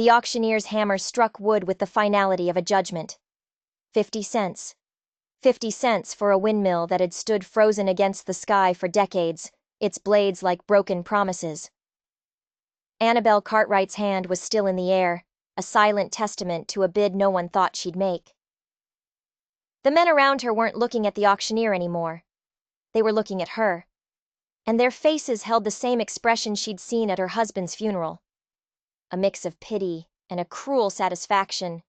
The auctioneer's hammer struck wood with the finality of a judgment. 50 cents. 50 cents for a windmill that had stood frozen against the sky for decades, its blades like broken promises. Annabelle Cartwright's hand was still in the air, a silent testament to a bid no one thought she'd make. The men around her weren't looking at the auctioneer anymore. They were looking at her. And their faces held the same expression she'd seen at her husband's funeral. A mix of pity and a cruel satisfaction,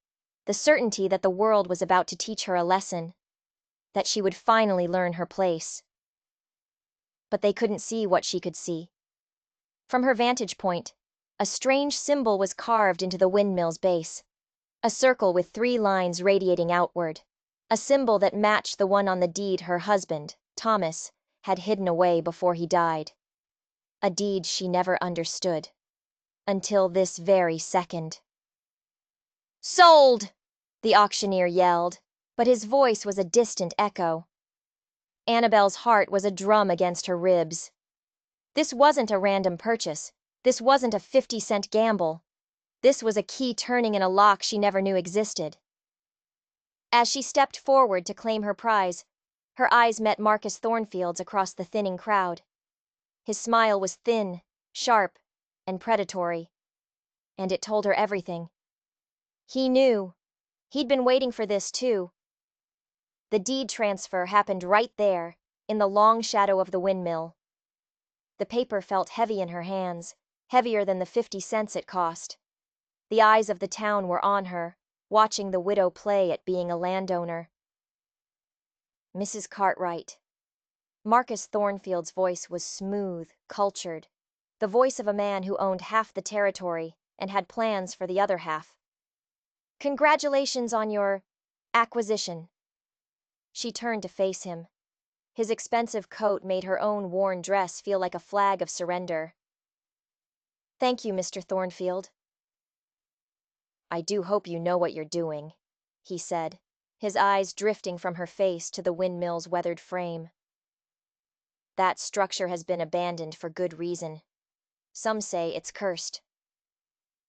the certainty that the world was about to teach her a lesson, that she would finally learn her place. But they couldn't see what she could see. From her vantage point, a strange symbol was carved into the windmill's base. A circle with 3 lines radiating outward. A symbol that matched the one on the deed her husband, Thomas, had hidden away before he died. A deed she never understood. Until this very second. "Sold!" the auctioneer yelled, but his voice was a distant echo. Annabelle's heart was a drum against her ribs. This wasn't a random purchase. This wasn't a 50-cent gamble. This was a key turning in a lock she never knew existed. As she stepped forward to claim her prize, her eyes met Marcus Thornfield's across the thinning crowd. His smile was thin, sharp, and predatory. And it told her everything. He knew. He'd been waiting for this, too. The deed transfer happened right there, in the long shadow of the windmill. The paper felt heavy in her hands, heavier than the 50 cents it cost. The eyes of the town were on her, watching the widow play at being a landowner. Mrs. Cartwright. Marcus Thornfield's voice was smooth, cultured, the voice of a man who owned half the territory and had plans for the other half. "Congratulations on your acquisition." She turned to face him. His expensive coat made her own worn dress feel like a flag of surrender. "Thank you, Mr. Thornfield." "I do hope you know what you're doing," he said, his eyes drifting from her face to the windmill's weathered frame. "That structure has been abandoned for good reason. Some say it's cursed."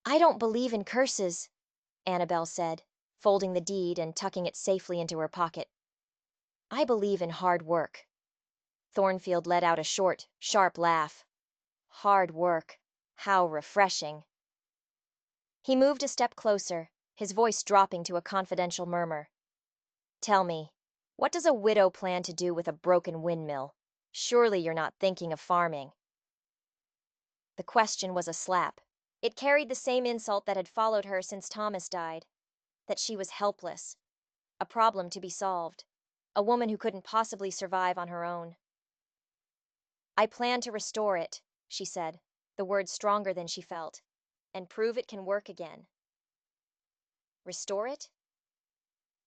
"I don't believe in curses," Annabelle said, folding the deed and tucking it safely into her pocket. "I believe in hard work." Thornfield let out a short, sharp laugh. Hard work. How refreshing. He moved a step closer, his voice dropping to a confidential murmur. "Tell me, what does a widow plan to do with a broken windmill? Surely you're not thinking of farming." The question was a slap. It carried the same insult that had followed her since Thomas died. That she was helpless. A problem to be solved. A woman who couldn't possibly survive on her own. "I plan to restore it," she said, the words stronger than she felt, "and prove it can work again." "Restore it?"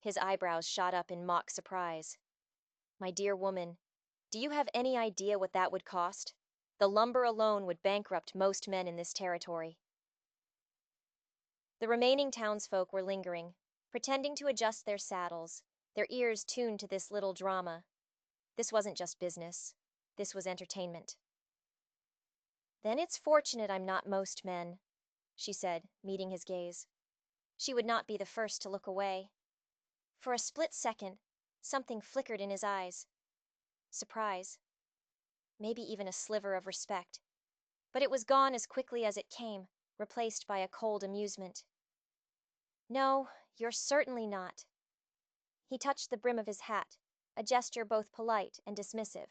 His eyebrows shot up in mock surprise. "My dear woman, do you have any idea what that would cost? The lumber alone would bankrupt most men in this territory." The remaining townsfolk were lingering, pretending to adjust their saddles, their ears tuned to this little drama. This wasn't just business. This was entertainment. "Then it's fortunate I'm not most men," she said, meeting his gaze. She would not be the first to look away. For a split second, something flickered in his eyes. Surprise. Maybe even a sliver of respect. But it was gone as quickly as it came, replaced by a cold amusement. "No, you're certainly not." He touched the brim of his hat, a gesture both polite and dismissive.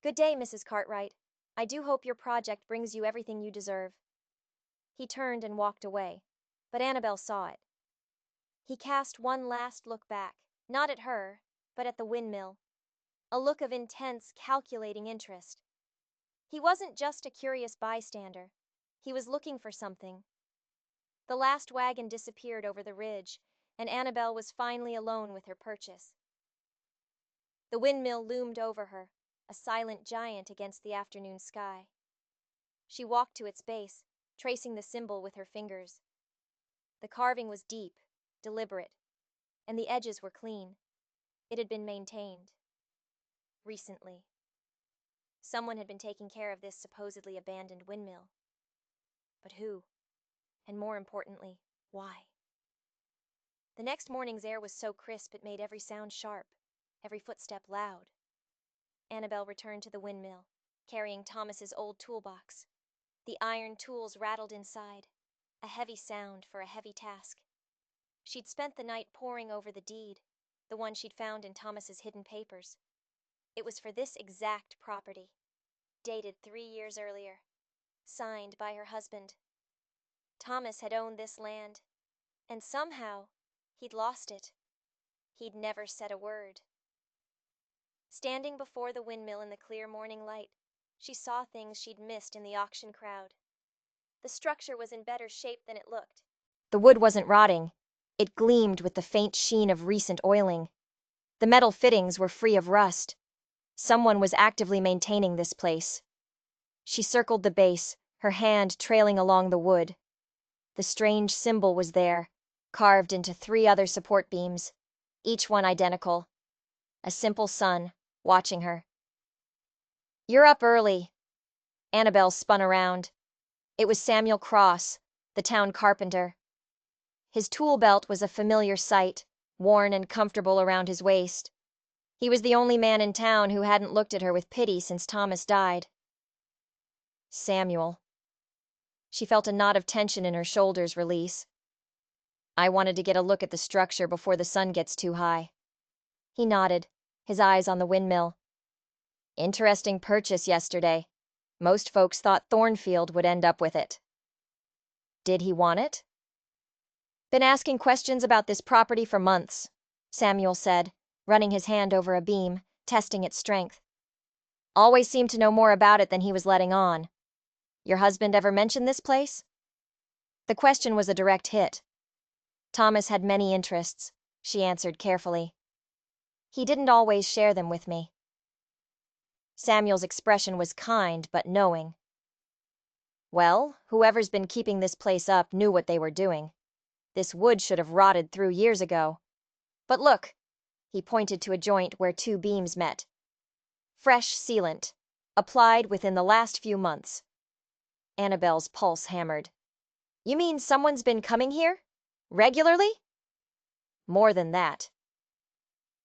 "Good day, Mrs. Cartwright. I do hope your project brings you everything you deserve." He turned and walked away, but Annabelle saw it. He cast one last look back, not at her, but at the windmill. A look of intense, calculating interest. He wasn't just a curious bystander. He was looking for something. The last wagon disappeared over the ridge, and Annabelle was finally alone with her purchase. The windmill loomed over her, a silent giant against the afternoon sky. She walked to its base, tracing the symbol with her fingers. The carving was deep, deliberate, and the edges were clean. It had been maintained. Recently. Someone had been taking care of this supposedly abandoned windmill. But who? And more importantly, why? The next morning's air was so crisp it made every sound sharp, every footstep loud. Annabelle returned to the windmill, carrying Thomas's old toolbox. The iron tools rattled inside, a heavy sound for a heavy task. She'd spent the night poring over the deed, the one she'd found in Thomas's hidden papers. It was for this exact property, dated 3 years earlier, signed by her husband. Thomas had owned this land, and somehow he'd lost it. He'd never said a word. Standing before the windmill in the clear morning light, she saw things she'd missed in the auction crowd. The structure was in better shape than it looked. The wood wasn't rotting. It gleamed with the faint sheen of recent oiling. The metal fittings were free of rust. Someone was actively maintaining this place. She circled the base, her hand trailing along the wood. The strange symbol was there, carved into 3 other support beams, each one identical. A simple sun, watching her. "You're up early." Annabelle spun around. It was Samuel Cross, the town carpenter. His tool belt was a familiar sight, worn and comfortable around his waist. He was the only man in town who hadn't looked at her with pity since Thomas died. Samuel. She felt a knot of tension in her shoulders release. "I wanted to get a look at the structure before the sun gets too high." He nodded, his eyes on the windmill. "Interesting purchase yesterday. Most folks thought Thornfield would end up with it." "Did he want it?" "Been asking questions about this property for months," Samuel said, running his hand over a beam, testing its strength. "Always seemed to know more about it than he was letting on. Your husband ever mentioned this place?" The question was a direct hit. "Thomas had many interests," she answered carefully. "He didn't always share them with me." Samuel's expression was kind but knowing. "Well, whoever's been keeping this place up knew what they were doing. This wood should have rotted through years ago. But look," he pointed to a joint where 2 beams met. "Fresh sealant, applied within the last few months." Annabelle's pulse hammered. "You mean someone's been coming here? Regularly?" "More than that."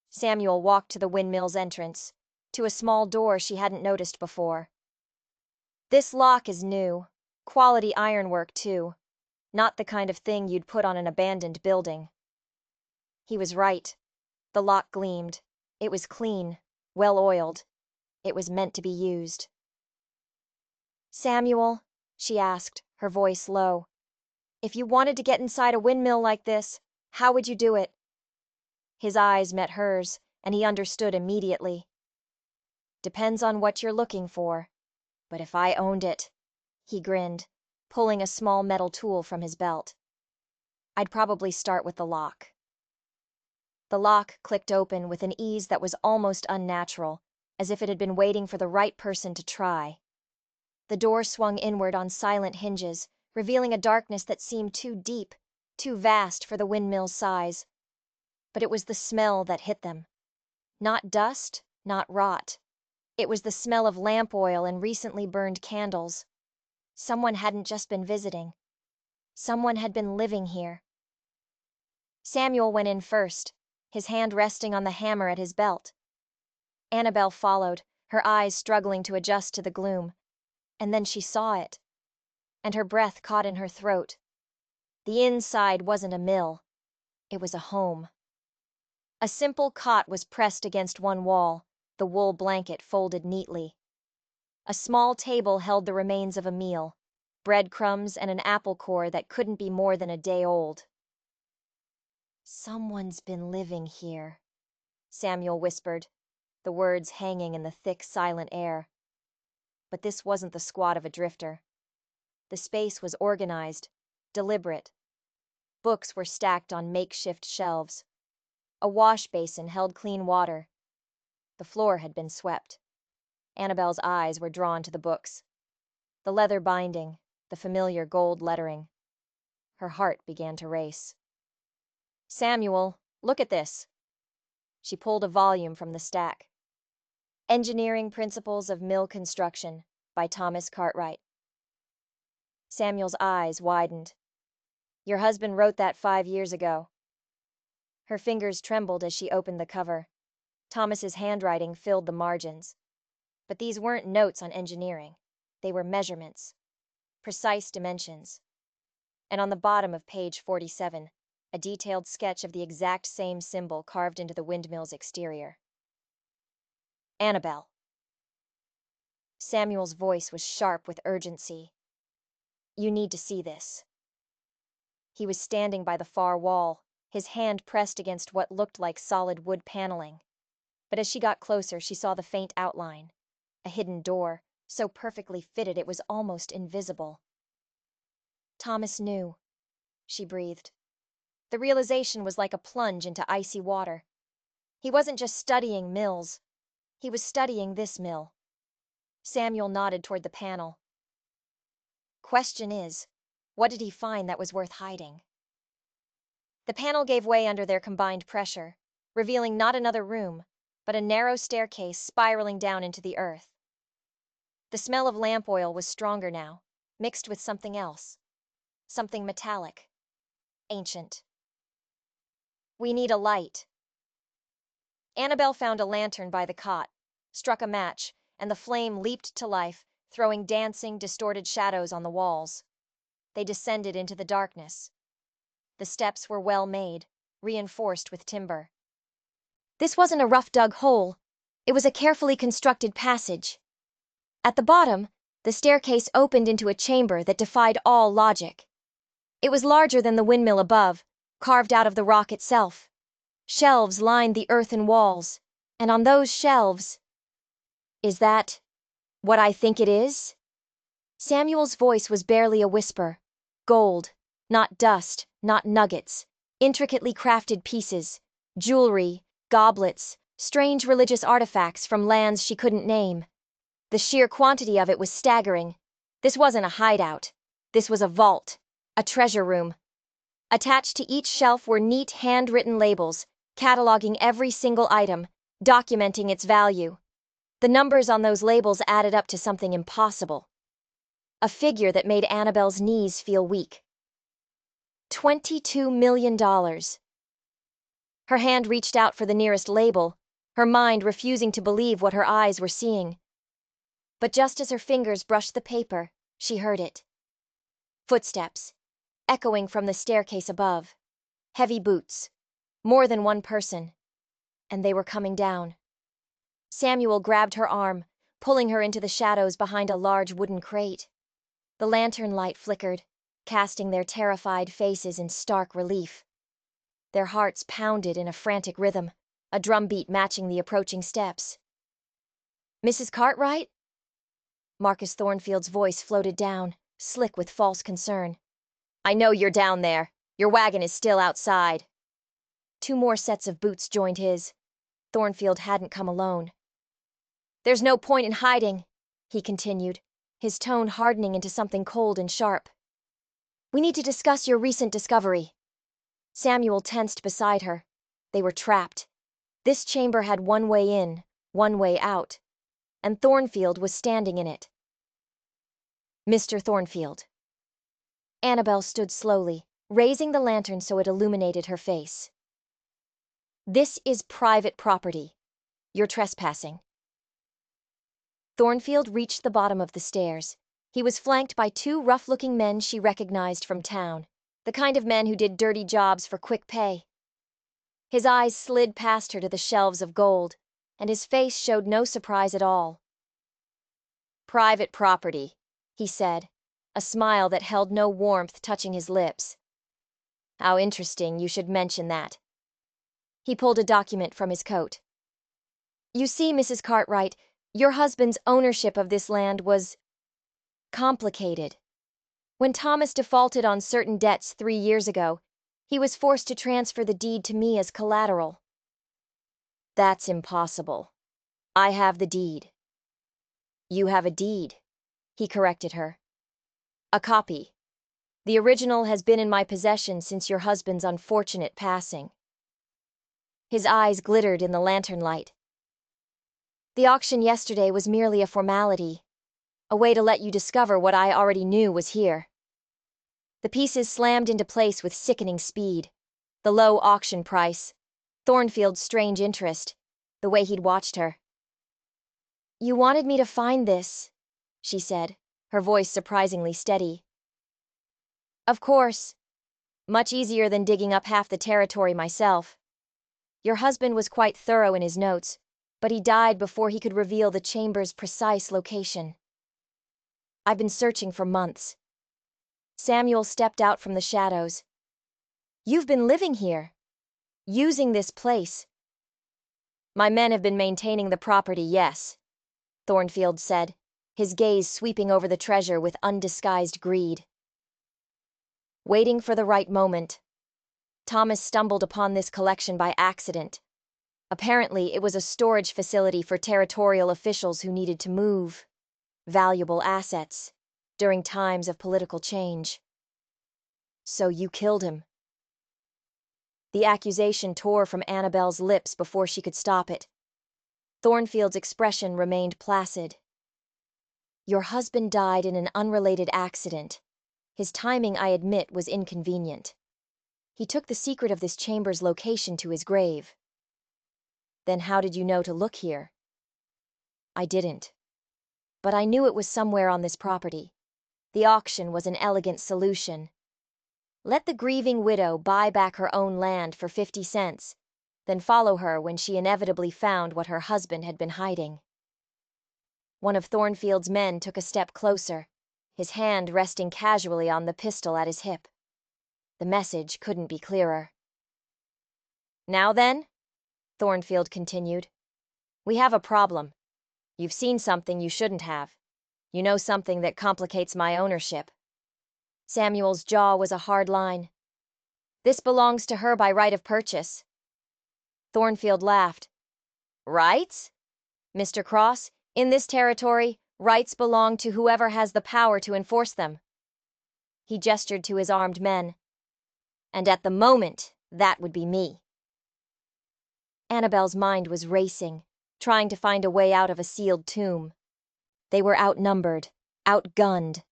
Samuel walked to the windmill's entrance, to a small door she hadn't noticed before. "This lock is new. Quality ironwork, too. Not the kind of thing you'd put on an abandoned building." He was right. The lock gleamed. It was clean, well-oiled. It was meant to be used. "Samuel," she asked, her voice low, "if you wanted to get inside a windmill like this, how would you do it?" His eyes met hers, and he understood immediately. "Depends on what you're looking for. But if I owned it," he grinned, pulling a small metal tool from his belt, "I'd probably start with the lock." The lock clicked open with an ease that was almost unnatural, as if it had been waiting for the right person to try. The door swung inward on silent hinges, revealing a darkness that seemed too deep, too vast for the windmill's size. But it was the smell that hit them. Not dust, not rot. It was the smell of lamp oil and recently burned candles. Someone hadn't just been visiting. Someone had been living here. Samuel went in first, his hand resting on the hammer at his belt. Annabelle followed, her eyes struggling to adjust to the gloom. And then she saw it. And her breath caught in her throat. The inside wasn't a mill. It was a home. A simple cot was pressed against one wall, the wool blanket folded neatly. A small table held the remains of a meal, breadcrumbs and an apple core that couldn't be more than a day old. "Someone's been living here," Samuel whispered, the words hanging in the thick, silent air. But this wasn't the squat of a drifter. The space was organized, deliberate. Books were stacked on makeshift shelves. A wash basin held clean water. The floor had been swept. Annabelle's eyes were drawn to the books. The leather binding, the familiar gold lettering. Her heart began to race. "Samuel, look at this." She pulled a volume from the stack. "Engineering Principles of Mill Construction" by Thomas Cartwright. Samuel's eyes widened. Your husband wrote that 5 years ago. Her fingers trembled as she opened the cover. Thomas's handwriting filled the margins. But these weren't notes on engineering. They were measurements. Precise dimensions. And on the bottom of page 47, a detailed sketch of the exact same symbol carved into the windmill's exterior. Annabelle. Samuel's voice was sharp with urgency. You need to see this. He was standing by the far wall, his hand pressed against what looked like solid wood paneling. But as she got closer, she saw the faint outline. A hidden door, so perfectly fitted it was almost invisible. Thomas knew. She breathed. The realization was like a plunge into icy water. He wasn't just studying mills. He was studying this mill. Samuel nodded toward the panel. Question is, what did he find that was worth hiding? The panel gave way under their combined pressure, revealing not another room, but a narrow staircase spiraling down into the earth. The smell of lamp oil was stronger now, mixed with something else. Something metallic. Ancient. We need a light. Annabelle found a lantern by the cot, struck a match, and the flame leaped to life, throwing dancing, distorted shadows on the walls. They descended into the darkness. The steps were well made, reinforced with timber. This wasn't a rough-dug hole. It was a carefully constructed passage. At the bottom, the staircase opened into a chamber that defied all logic. It was larger than the windmill above, carved out of the rock itself. Shelves lined the earthen walls, and on those shelves... Is that what I think it is? Samuel's voice was barely a whisper. Gold, not dust, not nuggets. Intricately crafted pieces, jewelry, goblets, strange religious artifacts from lands she couldn't name. The sheer quantity of it was staggering. This wasn't a hideout. This was a vault, a treasure room. Attached to each shelf were neat handwritten labels, cataloging every single item, documenting its value. The numbers on those labels added up to something impossible. A figure that made Annabelle's knees feel weak. $22 million. Her hand reached out for the nearest label, her mind refusing to believe what her eyes were seeing. But just as her fingers brushed the paper, she heard it. Footsteps, echoing from the staircase above. Heavy boots. More than one person. And they were coming down. Samuel grabbed her arm, pulling her into the shadows behind a large wooden crate. The lantern light flickered, casting their terrified faces in stark relief. Their hearts pounded in a frantic rhythm, a drumbeat matching the approaching steps. Mrs. Cartwright? Marcus Thornfield's voice floated down, slick with false concern. I know you're down there. Your wagon is still outside. Two more sets of boots joined his. Thornfield hadn't come alone. There's no point in hiding, he continued, his tone hardening into something cold and sharp. We need to discuss your recent discovery. Samuel tensed beside her. They were trapped. This chamber had one way in, one way out. And Thornfield was standing in it. Mr. Thornfield. Annabelle stood slowly, raising the lantern so it illuminated her face. This is private property. You're trespassing. Thornfield reached the bottom of the stairs. He was flanked by two rough-looking men she recognized from town, the kind of men who did dirty jobs for quick pay. His eyes slid past her to the shelves of gold, and his face showed no surprise at all. Private property, he said, a smile that held no warmth touching his lips. How interesting you should mention that. He pulled a document from his coat. You see, Mrs. Cartwright, your husband's ownership of this land was complicated. When Thomas defaulted on certain debts 3 years ago, he was forced to transfer the deed to me as collateral. That's impossible. I have the deed. You have a deed, he corrected her. A copy. The original has been in my possession since your husband's unfortunate passing. His eyes glittered in the lantern light. The auction yesterday was merely a formality, a way to let you discover what I already knew was here. The pieces slammed into place with sickening speed. The low auction price, Thornfield's strange interest, the way he'd watched her. "You wanted me to find this," she said, her voice surprisingly steady. "Of course. Much easier than digging up half the territory myself. Your husband was quite thorough in his notes, but he died before he could reveal the chamber's precise location. I've been searching for months." Samuel stepped out from the shadows. "You've been living here, using this place." "My men have been maintaining the property, yes," Thornfield said, his gaze sweeping over the treasure with undisguised greed. Waiting for the right moment, Thomas stumbled upon this collection by accident. Apparently, it was a storage facility for territorial officials who needed to move valuable assets during times of political change. "So you killed him." The accusation tore from Annabelle's lips before she could stop it. Thornfield's expression remained placid. "Your husband died in an unrelated accident. His timing, I admit, was inconvenient. He took the secret of this chamber's location to his grave." "Then how did you know to look here?" "I didn't. But I knew it was somewhere on this property. The auction was an elegant solution. Let the grieving widow buy back her own land for 50 cents, then follow her when she inevitably found what her husband had been hiding." One of Thornfield's men took a step closer, his hand resting casually on the pistol at his hip. The message couldn't be clearer. "Now then," Thornfield continued, "we have a problem. You've seen something you shouldn't have. You know something that complicates my ownership." Samuel's jaw was a hard line. "This belongs to her by right of purchase." Thornfield laughed. "Rights? Mr. Cross, in this territory, rights belong to whoever has the power to enforce them." He gestured to his armed men. "And at the moment, that would be me." Annabelle's mind was racing, trying to find a way out of a sealed tomb. They were outnumbered, outgunned.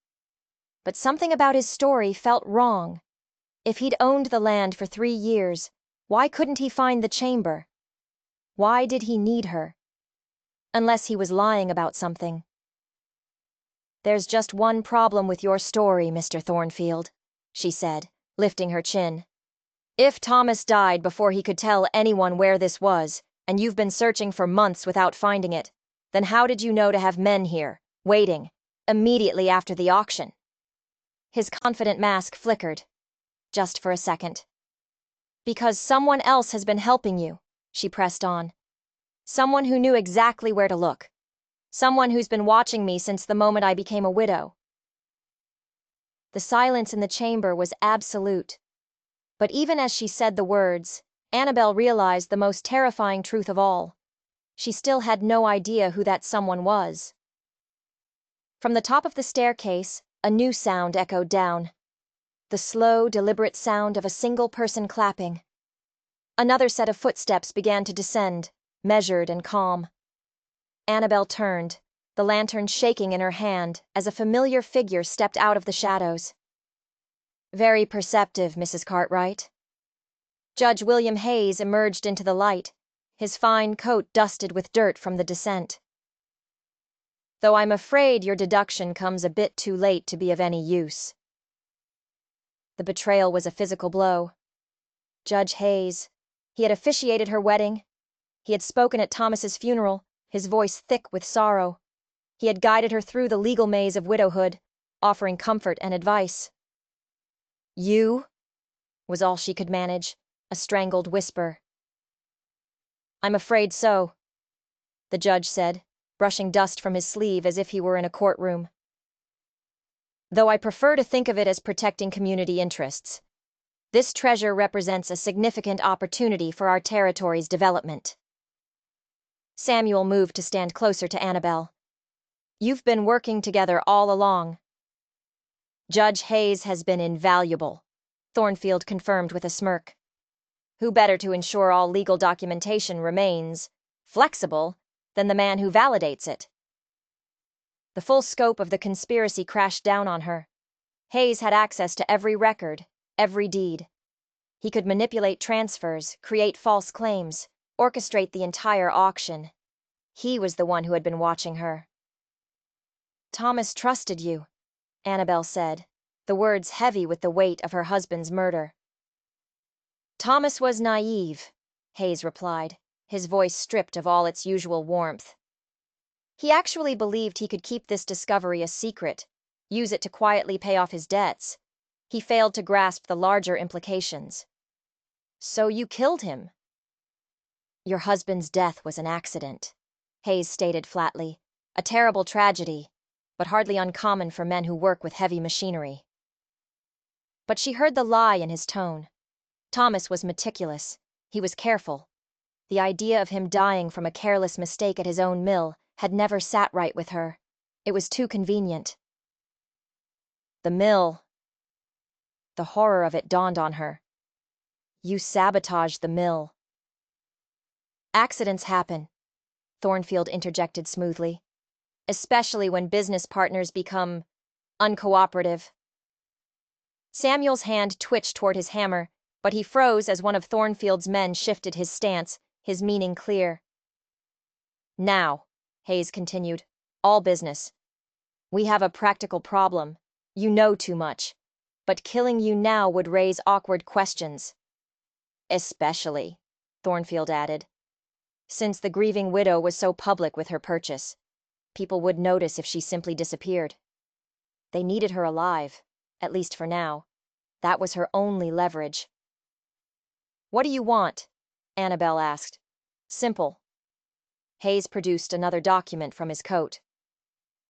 But something about his story felt wrong. If he'd owned the land for 3 years, why couldn't he find the chamber? Why did he need her? Unless he was lying about something. "There's just one problem with your story, Mr. Thornfield," she said, lifting her chin. "If Thomas died before he could tell anyone where this was, and you've been searching for months without finding it, then how did you know to have men here, waiting, immediately after the auction?" His confident mask flickered, just for a second. "Because someone else has been helping you," she pressed on. "Someone who knew exactly where to look. Someone who's been watching me since the moment I became a widow." The silence in the chamber was absolute. But even as she said the words, Annabelle realized the most terrifying truth of all. She still had no idea who that someone was. From the top of the staircase, a new sound echoed down. The slow, deliberate sound of a single person clapping. Another set of footsteps began to descend, measured and calm. Annabelle turned, the lantern shaking in her hand as a familiar figure stepped out of the shadows. "Very perceptive, Mrs. Cartwright." Judge William Hayes emerged into the light, his fine coat dusted with dirt from the descent. "Though I'm afraid your deduction comes a bit too late to be of any use." The betrayal was a physical blow. Judge Hayes. He had officiated her wedding. He had spoken at Thomas's funeral, his voice thick with sorrow. He had guided her through the legal maze of widowhood, offering comfort and advice. "You?" was all she could manage, a strangled whisper. "I'm afraid so," the judge said, brushing dust from his sleeve as if he were in a courtroom. "Though I prefer to think of it as protecting community interests. This treasure represents a significant opportunity for our territory's development." Samuel moved to stand closer to Annabelle. "You've been working together all along." "Judge Hayes has been invaluable," Thornfield confirmed with a smirk. "Who better to ensure all legal documentation remains flexible than the man who validates it?" The full scope of the conspiracy crashed down on her. Hayes had access to every record, every deed. He could manipulate transfers, create false claims, orchestrate the entire auction. He was the one who had been watching her. "Thomas trusted you," Annabelle said, the words heavy with the weight of her husband's murder. "Thomas was naive," Hayes replied, his voice stripped of all its usual warmth. "He actually believed he could keep this discovery a secret, use it to quietly pay off his debts. He failed to grasp the larger implications." "So you killed him?" "Your husband's death was an accident," Hayes stated flatly. "A terrible tragedy, but hardly uncommon for men who work with heavy machinery." But she heard the lie in his tone. Thomas was meticulous. He was careful. The idea of him dying from a careless mistake at his own mill had never sat right with her. It was too convenient. The mill. The horror of it dawned on her. "You sabotaged the mill." "Accidents happen," Thornfield interjected smoothly, "especially when business partners become uncooperative." Samuel's hand twitched toward his hammer, but he froze as one of Thornfield's men shifted his stance, his meaning clear. "Now," Hayes continued, "all business. We have a practical problem. You know too much. But killing you now would raise awkward questions." "Especially," Thornfield added, "since the grieving widow was so public with her purchase. People would notice if she simply disappeared. They needed her alive, at least for now. That was her only leverage." "What do you want?" Annabelle asked. "Simple." Hayes produced another document from his coat.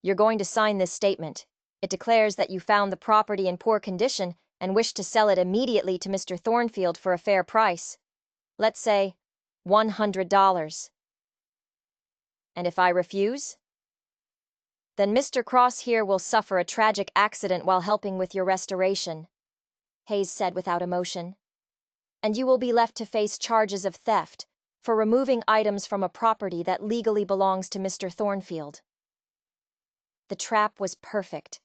"You're going to sign this statement. It declares that you found the property in poor condition and wish to sell it immediately to Mr. Thornfield for a fair price. Let's say $100. And if I refuse? Then Mr. Cross here will suffer a tragic accident while helping with your restoration," Hayes said without emotion. "And you will be left to face charges of theft for removing items from a property that legally belongs to Mr. Thornfield." The trap was perfect.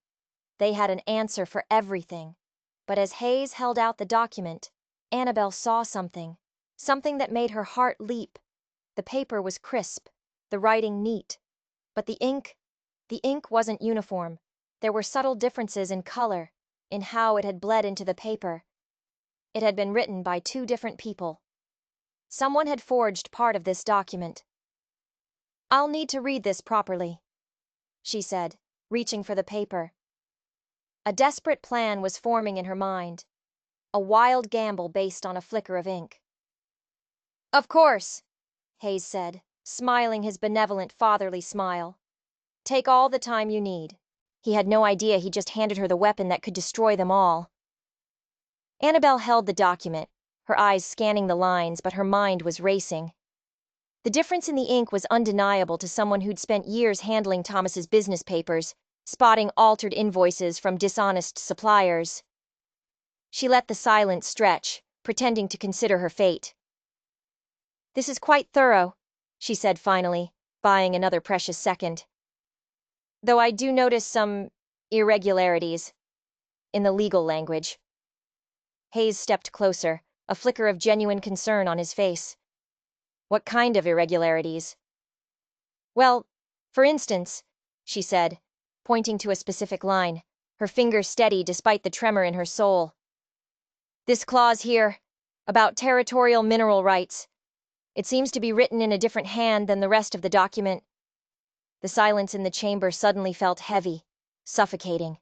They had an answer for everything. But as Hayes held out the document, Annabelle saw something that made her heart leap. The paper was crisp, the writing neat, but the ink wasn't uniform. There were subtle differences in color, in how it had bled into the paper. It had been written by two different people. Someone had forged part of this document. "I'll need to read this properly," she said, reaching for the paper. A desperate plan was forming in her mind, a wild gamble based on a flicker of ink. "Of course," Hayes said, smiling his benevolent fatherly smile. "Take all the time you need." He had no idea he just handed her the weapon that could destroy them all. Annabelle held the document, her eyes scanning the lines, but her mind was racing. The difference in the ink was undeniable to someone who'd spent years handling Thomas's business papers, spotting altered invoices from dishonest suppliers. She let the silence stretch, pretending to consider her fate. "This is quite thorough," she said finally, buying another precious second. "Though I do notice some irregularities in the legal language." Hayes stepped closer, a flicker of genuine concern on his face. "What kind of irregularities?" "Well, for instance," she said, pointing to a specific line, her finger steady despite the tremor in her soul. "This clause here, about territorial mineral rights. It seems to be written in a different hand than the rest of the document." The silence in the chamber suddenly felt heavy, suffocating.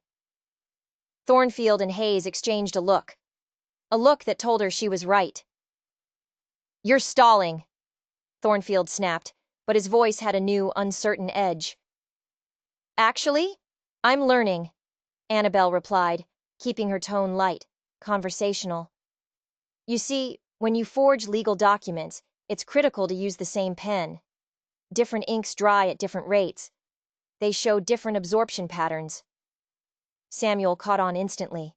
Thornfield and Hayes exchanged a look that told her she was right. "You're stalling," Thornfield snapped, but his voice had a new, uncertain edge. "Actually, I'm learning," Annabelle replied, keeping her tone light, conversational. "You see, when you forge legal documents, it's critical to use the same pen. Different inks dry at different rates. They show different absorption patterns." Samuel caught on instantly.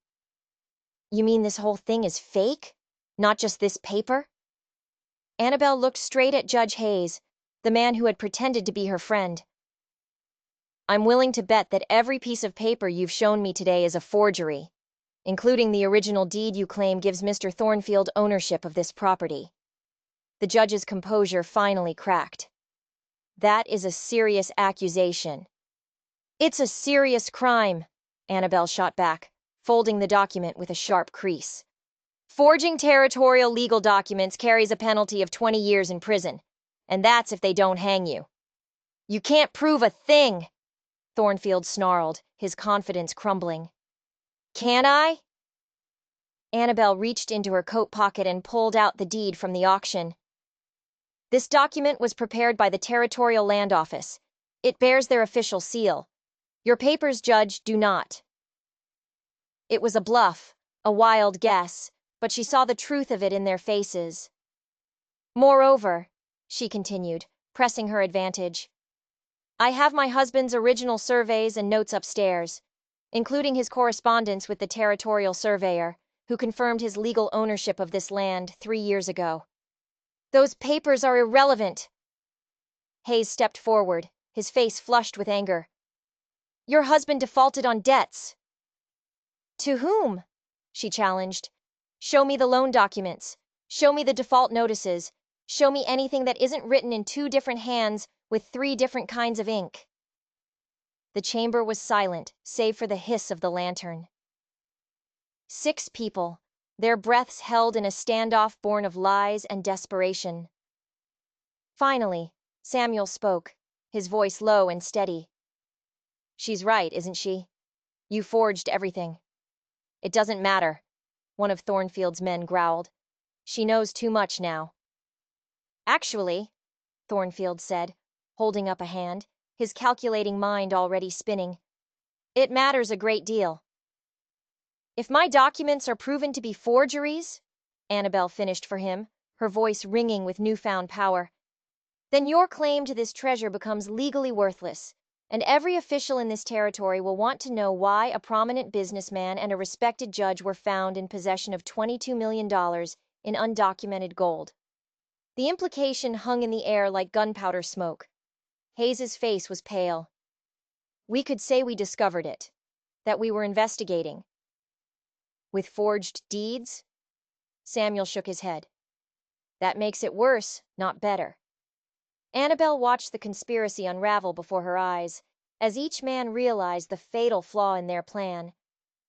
"You mean this whole thing is fake? Not just this paper?" Annabelle looked straight at Judge Hayes, the man who had pretended to be her friend. I'm willing to bet that every piece of paper you've shown me today is a forgery, including the original deed you claim gives Mr. Thornfield ownership of this property. The judge's composure finally cracked. That is a serious accusation. It's a serious crime, Annabelle shot back, folding the document with a sharp crease. Forging territorial legal documents carries a penalty of 20 years in prison, and that's if they don't hang you. You can't prove a thing, Thornfield snarled, his confidence crumbling. Can I? Annabelle reached into her coat pocket and pulled out the deed from the auction. This document was prepared by the Territorial Land Office. It bears their official seal. Your papers, Judge, do not. It was a bluff, a wild guess, but she saw the truth of it in their faces. Moreover, she continued, pressing her advantage, I have my husband's original surveys and notes upstairs, including his correspondence with the territorial surveyor, who confirmed his legal ownership of this land 3 years ago. Those papers are irrelevant. Hayes stepped forward, his face flushed with anger. Your husband defaulted on debts. To whom? She challenged. Show me the loan documents. Show me the default notices. Show me anything that isn't written in 2 different hands with 3 different kinds of ink. The chamber was silent, save for the hiss of the lantern. 6 people, their breaths held in a standoff born of lies and desperation. Finally, Samuel spoke, his voice low and steady. She's right, isn't she? You forged everything. It doesn't matter, one of Thornfield's men growled. She knows too much now. Actually, Thornfield said, holding up a hand, his calculating mind already spinning, it matters a great deal. If my documents are proven to be forgeries, Annabelle finished for him, her voice ringing with newfound power, then your claim to this treasure becomes legally worthless, and every official in this territory will want to know why a prominent businessman and a respected judge were found in possession of $22 million in undocumented gold. The implication hung in the air like gunpowder smoke. Hayes's face was pale. We could say we discovered it, that we were investigating. With forged deeds? Samuel shook his head. That makes it worse, not better. Annabelle watched the conspiracy unravel before her eyes, as each man realized the fatal flaw in their plan.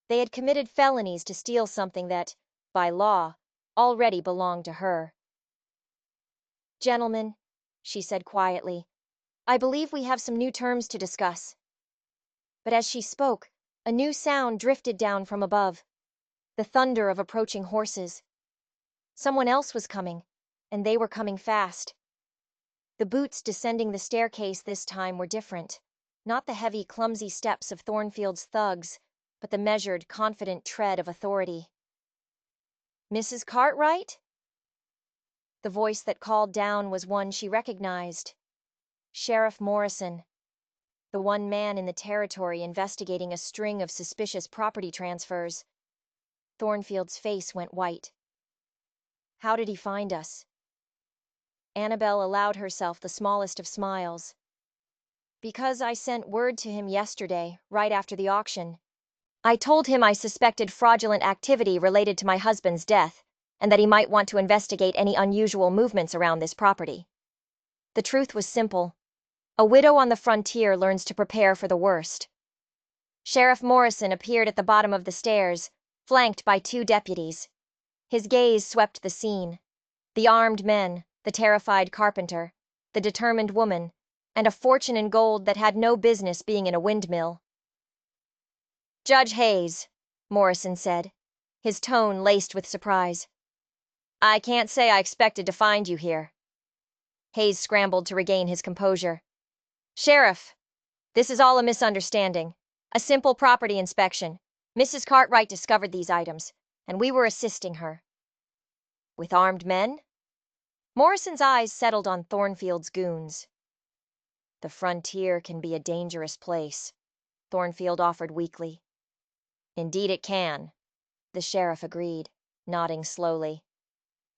They had committed felonies to steal something that, by law, already belonged to her. Gentlemen, she said quietly, I believe we have some new terms to discuss. But as she spoke, a new sound drifted down from above. The thunder of approaching horses. Someone else was coming, and they were coming fast. The boots descending the staircase this time were different. Not the heavy, clumsy steps of Thornfield's thugs, but the measured, confident tread of authority. Mrs. Cartwright? The voice that called down was one she recognized. Sheriff Morrison. The one man in the territory investigating a string of suspicious property transfers. Thornfield's face went white. How did he find us? Annabelle allowed herself the smallest of smiles. Because I sent word to him yesterday, right after the auction. I told him I suspected fraudulent activity related to my husband's death, and that he might want to investigate any unusual movements around this property. The truth was simple. A widow on the frontier learns to prepare for the worst. Sheriff Morrison appeared at the bottom of the stairs, flanked by 2 deputies. His gaze swept the scene. The armed men, the terrified carpenter, the determined woman, and a fortune in gold that had no business being in a windmill. Judge Hayes, Morrison said, his tone laced with surprise. I can't say I expected to find you here. Hayes scrambled to regain his composure. Sheriff, this is all a misunderstanding. A simple property inspection. Mrs. Cartwright discovered these items, and we were assisting her. With armed men? Morrison's eyes settled on Thornfield's goons. The frontier can be a dangerous place, Thornfield offered weakly. Indeed it can, the sheriff agreed, nodding slowly.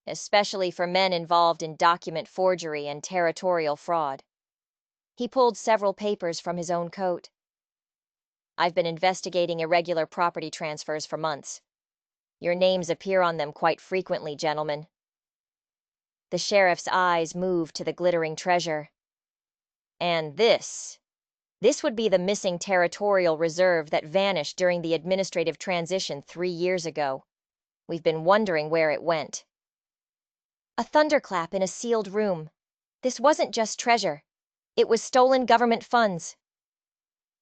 Especially for men involved in document forgery and territorial fraud. He pulled several papers from his own coat. I've been investigating irregular property transfers for months. Your names appear on them quite frequently, gentlemen." The sheriff's eyes moved to the glittering treasure. "And this would be the missing territorial reserve that vanished during the administrative transition 3 years ago. We've been wondering where it went." A thunderclap in a sealed room. This wasn't just treasure. It was stolen government funds.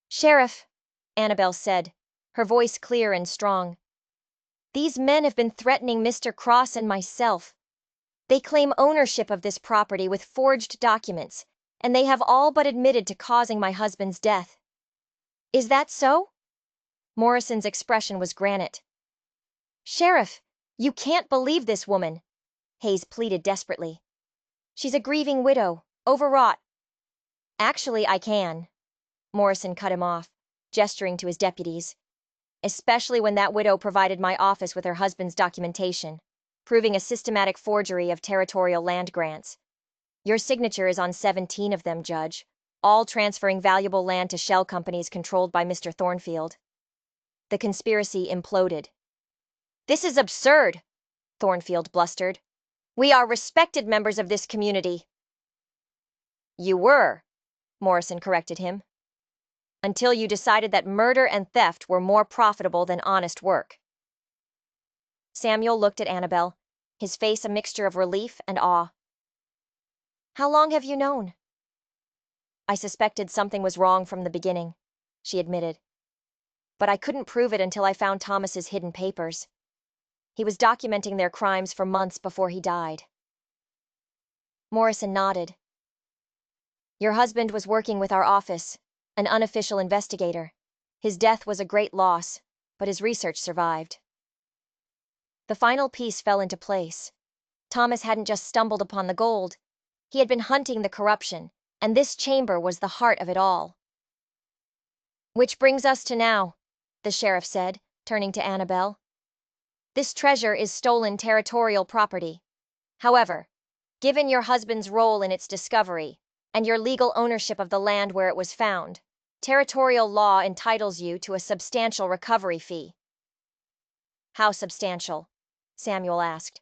"Sheriff," Annabelle said, her voice clear and strong, "these men have been threatening Mr. Cross and myself. They claim ownership of this property with forged documents, and they have all but admitted to causing my husband's death." "Is that so?" Morrison's expression was granite. "Sheriff, you can't believe this woman," Hayes pleaded desperately. "She's a grieving widow, overwrought." "Actually, I can," Morrison cut him off, gesturing to his deputies. "Especially when that widow provided my office with her husband's documentation, proving a systematic forgery of territorial land grants. Your signature is on 17 of them, Judge, all transferring valuable land to shell companies controlled by Mr. Thornfield." The conspiracy imploded. "This is absurd," Thornfield blustered. "We are respected members of this community." "You were," Morrison corrected him, "until you decided that murder and theft were more profitable than honest work." Samuel looked at Annabelle, his face a mixture of relief and awe. "How long have you known?" "I suspected something was wrong from the beginning," she admitted. "But I couldn't prove it until I found Thomas's hidden papers. He was documenting their crimes for months before he died." Morrison nodded. "Your husband was working with our office, an unofficial investigator. His death was a great loss, but his research survived." The final piece fell into place. Thomas hadn't just stumbled upon the gold. He had been hunting the corruption, and this chamber was the heart of it all. "Which brings us to now," the sheriff said, turning to Annabelle. "This treasure is stolen territorial property. However, given your husband's role in its discovery, and your legal ownership of the land where it was found, territorial law entitles you to a substantial recovery fee." "How substantial?" Samuel asked.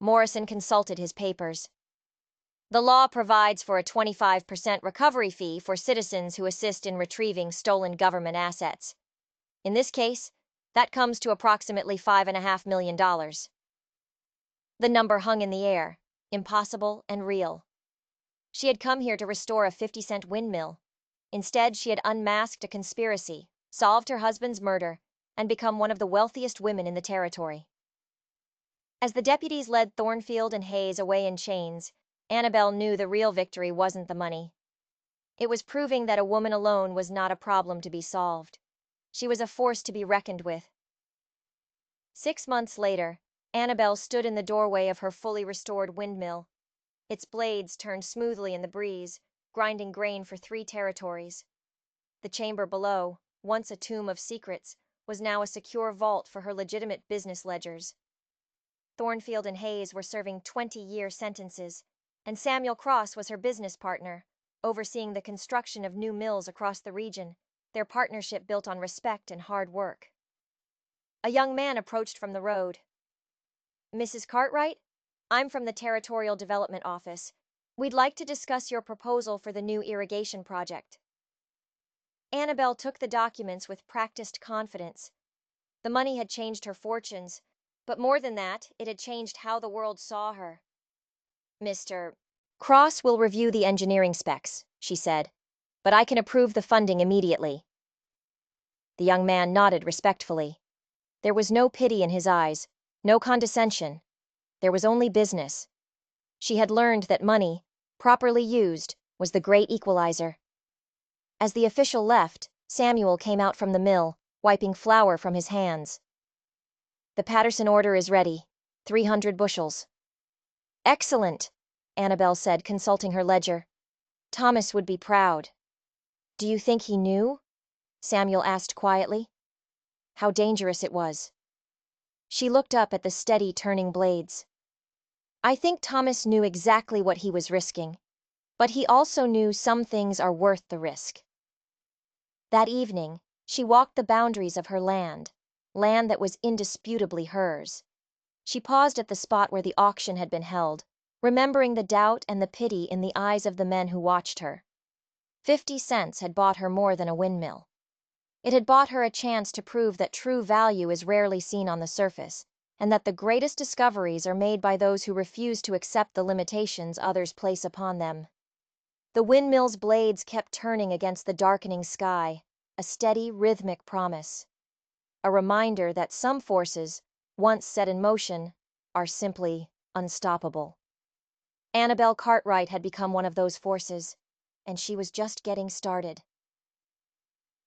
Morrison consulted his papers. "The law provides for a 25% recovery fee for citizens who assist in retrieving stolen government assets. In this case, that comes to approximately $5.5 million. The number hung in the air, impossible and real. She had come here to restore a 50-cent windmill. Instead, she had unmasked a conspiracy, solved her husband's murder, and become one of the wealthiest women in the territory. As the deputies led Thornfield and Hayes away in chains, Annabelle knew the real victory wasn't the money. It was proving that a woman alone was not a problem to be solved. She was a force to be reckoned with. 6 months later, Annabelle stood in the doorway of her fully restored windmill. Its blades turned smoothly in the breeze, grinding grain for 3 territories. The chamber below, once a tomb of secrets, was now a secure vault for her legitimate business ledgers. Thornfield and Hayes were serving 20-year sentences, and Samuel Cross was her business partner, overseeing the construction of new mills across the region, their partnership built on respect and hard work. A young man approached from the road. "Mrs. Cartwright? I'm from the Territorial Development Office. We'd like to discuss your proposal for the new irrigation project." Annabelle took the documents with practiced confidence. The money had changed her fortunes, but more than that, it had changed how the world saw her. "Mr. Cross will review the engineering specs," she said, "but I can approve the funding immediately." The young man nodded respectfully. There was no pity in his eyes, no condescension. There was only business. She had learned that money, properly used, was the great equalizer. As the official left, Samuel came out from the mill, wiping flour from his hands. "The Patterson order is ready. 300 bushels." "Excellent," Annabelle said, consulting her ledger. "Thomas would be proud." "Do you think he knew?" Samuel asked quietly. "How dangerous it was." She looked up at the steady turning blades. "I think Thomas knew exactly what he was risking, but he also knew some things are worth the risk." That evening, She walked the boundaries of her land that was indisputably hers. She paused at the spot where the auction had been held, remembering the doubt and the pity in the eyes of the men who watched her. 50 cents had bought her more than a windmill. It had bought her a chance to prove that true value is rarely seen on the surface, and that the greatest discoveries are made by those who refuse to accept the limitations others place upon them. The windmill's blades kept turning against the darkening sky, a steady, rhythmic promise. A reminder that some forces, once set in motion, are simply unstoppable. Annabelle Cartwright had become one of those forces, and she was just getting started.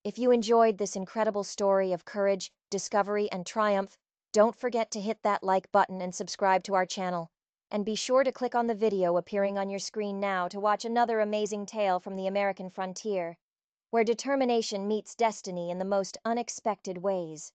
If you enjoyed this incredible story of courage, discovery, and triumph, don't forget to hit that like button and subscribe to our channel. And be sure to click on the video appearing on your screen now to watch another amazing tale from the American frontier, where determination meets destiny in the most unexpected ways.